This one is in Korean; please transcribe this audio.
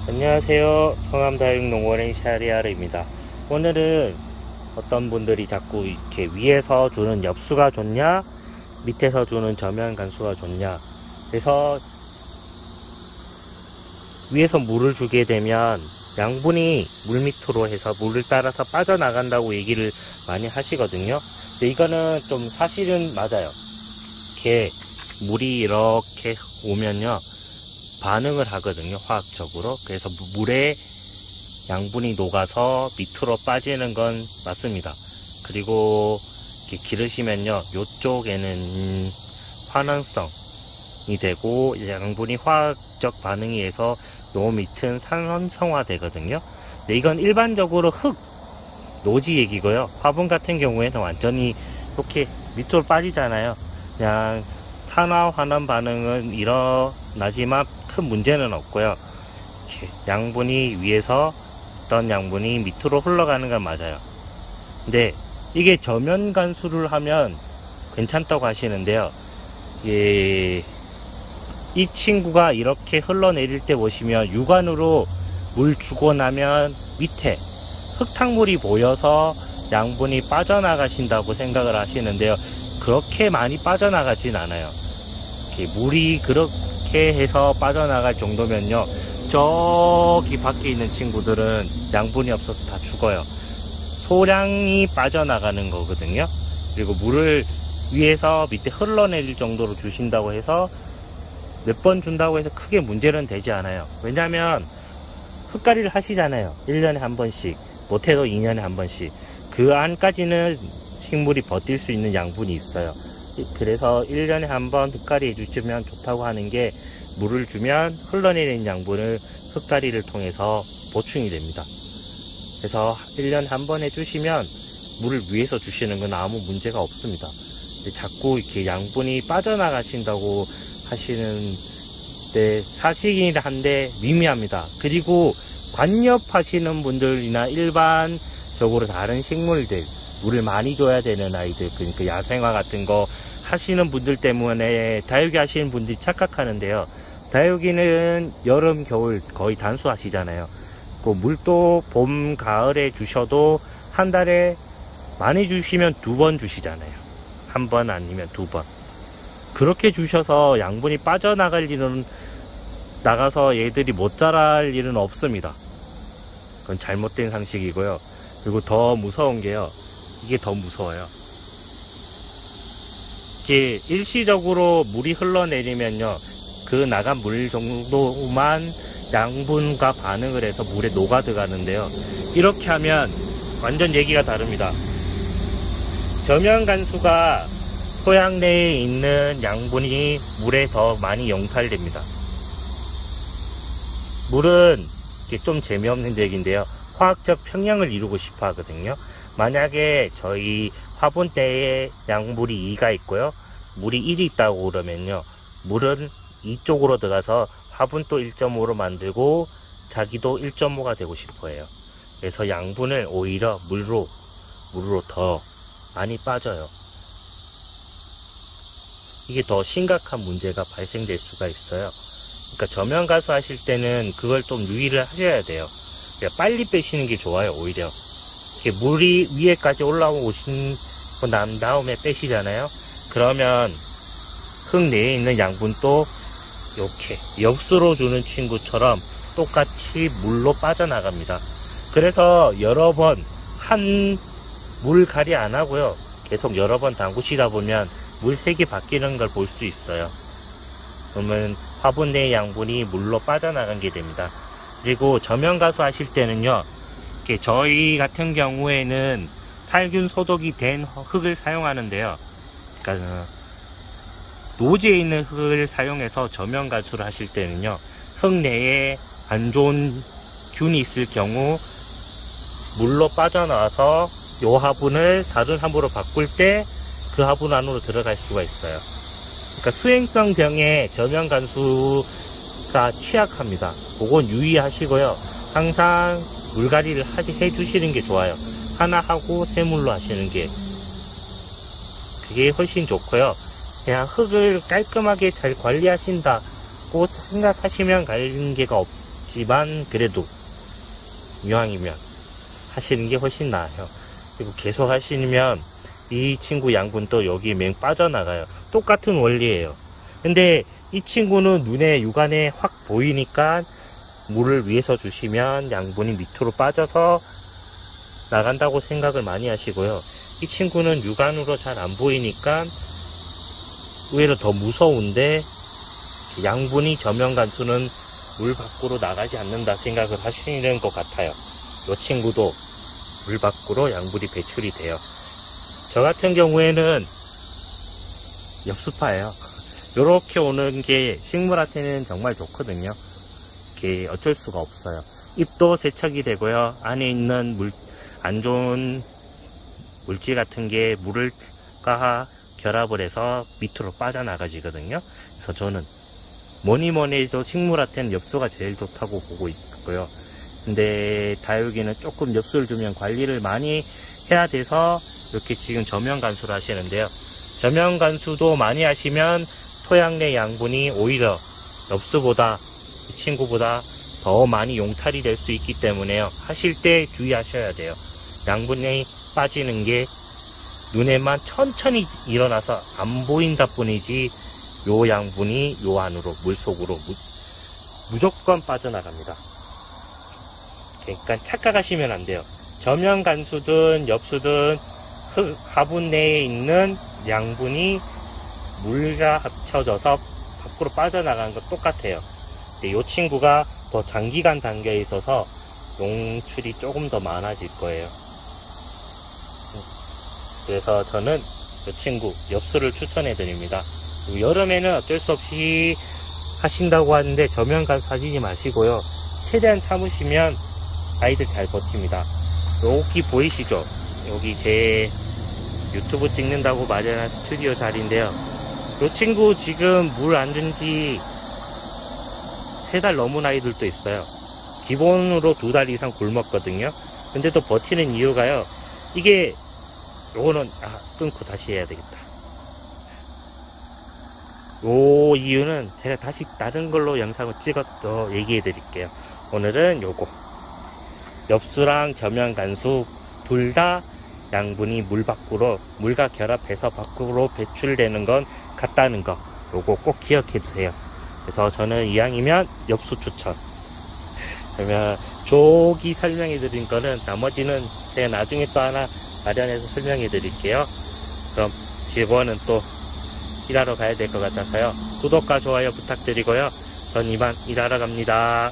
안녕하세요. 성암다육농원의 샤리아르입니다. 오늘은 어떤 분들이 자꾸 이렇게 위에서 주는 엽수가 좋냐 밑에서 주는 저면 간수가 좋냐, 그래서 위에서 물을 주게 되면 양분이 물 밑으로 해서 물을 따라서 빠져나간다고 얘기를 많이 하시거든요. 근데 이거는 좀 사실은 맞아요. 이렇게 물이 이렇게 오면요 반응을 하거든요, 화학적으로. 그래서 물에 양분이 녹아서 밑으로 빠지는 건 맞습니다. 그리고 이렇게 기르시면요 요쪽에는 환원성이 되고 양분이 화학적 반응에 의해서 요 밑은 산성화 되거든요. 근데 이건 일반적으로 흙, 노지 얘기고요. 화분 같은 경우에는 완전히 이렇게 밑으로 빠지잖아요. 그냥 산화 환원 반응은 일어나지만 큰 문제는 없고요. 이렇게 양분이 위에서 어떤 양분이 밑으로 흘러가는 건 맞아요. 근데 이게 저면 간수를 하면 괜찮다고 하시는데요. 이 친구가 이렇게 흘러내릴 때 보시면 육안으로 물 주고 나면 밑에 흙탕물이 보여서 양분이 빠져나가신다고 생각을 하시는데요. 그렇게 많이 빠져나가진 않아요. 물이 그렇게 해서 빠져나갈 정도면요 저기 밖에 있는 친구들은 양분이 없어서 다 죽어요. 소량이 빠져나가는 거거든요. 그리고 물을 위에서 밑에 흘러내릴 정도로 주신다고 해서 몇 번 준다고 해서 크게 문제는 되지 않아요. 왜냐면 흙가리를 하시잖아요. 1년에 한 번씩, 못해도 2년에 한 번씩. 그 안까지는 식물이 버틸 수 있는 양분이 있어요. 그래서 1년에 한 번 흙가리 해주시면 좋다고 하는 게, 물을 주면 흘러내리는 양분을 흙가리를 통해서 보충이 됩니다. 그래서 1년에 한 번 해주시면 물을 위에서 주시는 건 아무 문제가 없습니다. 자꾸 이렇게 양분이 빠져나가신다고 하시는데 사실이긴 한데 미미합니다. 그리고 관엽하시는 분들이나 일반적으로 다른 식물들, 물을 많이 줘야 되는 아이들, 그러니까 야생화 같은 거 하시는 분들 때문에 다육이 하시는 분들이 착각하는데요. 다육이는 여름, 겨울 거의 단수하시잖아요. 그 물도 봄, 가을에 주셔도 한 달에 많이 주시면 2번 주시잖아요. 한 번 아니면 2번. 그렇게 주셔서 양분이 빠져나갈 일은, 나가서 얘들이 못 자랄 일은 없습니다. 그건 잘못된 상식이고요. 그리고 더 무서운 게요, 이게 더 무서워요. 이게 일시적으로 물이 흘러내리면요 그 나간 물 정도만 양분과 반응을 해서 물에 녹아 들어가는데요, 이렇게 하면 완전 얘기가 다릅니다. 저면 간수가 토양 내에 있는 양분이 물에 더 많이 용탈됩니다. 물은 좀 재미없는 얘기인데요, 화학적 평형을 이루고 싶어 하거든요. 만약에 저희 화분대에 양물이 2가 있고요 물이 1이 있다고 그러면요, 물은 이쪽으로 들어가서 화분도 1.5로 만들고 자기도 1.5가 되고 싶어 해요. 그래서 양분을 오히려 물로 더 많이 빠져요. 이게 더 심각한 문제가 발생될 수가 있어요. 그러니까 저면 간수 하실 때는 그걸 좀 유의를 하셔야 돼요. 그러니까 빨리 빼시는 게 좋아요. 오히려 이렇게 물이 위에까지 올라오신 난 다음에 빼시잖아요. 그러면 흙 내에 있는 양분도 이렇게 엽수로 주는 친구처럼 똑같이 물로 빠져나갑니다. 그래서 여러 번 물 가리 안 하고요 계속 여러 번 담그시다 보면 물색이 바뀌는 걸 볼 수 있어요. 그러면 화분 내의 양분이 물로 빠져나간 게 됩니다. 그리고 저면 간수 하실 때는요, 저희 같은 경우에는 살균 소독이 된 흙을 사용하는데요, 그러니까 노지에 있는 흙을 사용해서 저면 간수를 하실 때는요, 흙 내에 안 좋은 균이 있을 경우 물로 빠져나와서 요 화분을 다른 화분으로 바꿀 때 그 화분 안으로 들어갈 수가 있어요. 그러니까 수행성 병에 저면 간수가 취약합니다. 그건 유의하시고요. 항상 물갈이를 해주시는 게 좋아요. 하나 하고 새물로 하시는 게 그게 훨씬 좋고요. 그냥 흙을 깔끔하게 잘 관리하신다고 생각하시면 관계가 있지만 그래도 이왕이면 하시는 게 훨씬 나아요. 그리고 계속 하시면 이 친구 양분도 여기 맹 빠져나가요. 똑같은 원리예요. 근데 이 친구는 눈에 육안에 확 보이니까 물을 위에서 주시면 양분이 밑으로 빠져서 나간다고 생각을 많이 하시고요. 이 친구는 육안으로 잘 안 보이니까 의외로 더 무서운데 양분이 저면간수는 물 밖으로 나가지 않는다 생각을 하시는 것 같아요. 이 친구도 물 밖으로 양분이 배출이 돼요. 저 같은 경우에는 엽수파예요. 이렇게 오는 게 식물한테는 정말 좋거든요. 이게 어쩔 수가 없어요. 잎도 세척이 되고요. 안에 있는 안 좋은 물질 같은 게 물과 결합을 해서 밑으로 빠져나가지거든요. 그래서 저는 뭐니 해도 식물한테는 엽수가 제일 좋다고 보고 있고요. 근데 다육이는 조금 엽수를 주면 관리를 많이 해야 돼서 이렇게 지금 저면 간수를 하시는데요. 저면 간수도 많이 하시면 토양 내 양분이 오히려 엽수보다 이 친구보다 더 많이 용탈이 될 수 있기 때문에요. 하실 때 주의하셔야 돼요. 양분이 빠지는 게 눈에만 천천히 일어나서 안 보인다 뿐이지 요 양분이 요 안으로 물속으로 무조건 빠져나갑니다. 그러니까 착각하시면 안 돼요. 저면 간수든 엽수든 화분 내에 있는 양분이 물과 합쳐져서 밖으로 빠져나가는 거 똑같아요. 근데 요 친구가 더 장기간 담겨 있어서 용출이 조금 더 많아질 거예요. 그래서 저는 이 친구 엽수를 추천해 드립니다. 여름에는 어쩔 수 없이 하신다고 하는데 저면 간수 하시지 마시고요. 최대한 참으시면 아이들 잘 버팁니다. 여기 보이시죠? 여기 제 유튜브 찍는다고 마련한 스튜디오 자리인데요. 이 친구 지금 물 안 준 지 3달 넘은 아이들도 있어요. 기본으로 2달 이상 굶었거든요. 근데도 버티는 이유가요. 이게 요거는 끊고 다시 해야 되겠다. 요 이유는 제가 다시 다른 걸로 영상을 찍어서 얘기해 드릴게요. 오늘은 요거 엽수랑 저면 간수 둘 다 양분이 물 밖으로 물과 결합해서 밖으로 배출되는 건 같다는 거 요거 꼭 기억해 두세요. 그래서 저는 이왕이면 엽수 추천. 그러면 저기 설명해 드린 거는 나머지는 제가 나중에 또 하나 마련해서 설명해 드릴게요. 그럼 지금은 또 일하러 가야 될 것 같아서요. 구독과 좋아요 부탁드리고요. 전 이만 일하러 갑니다.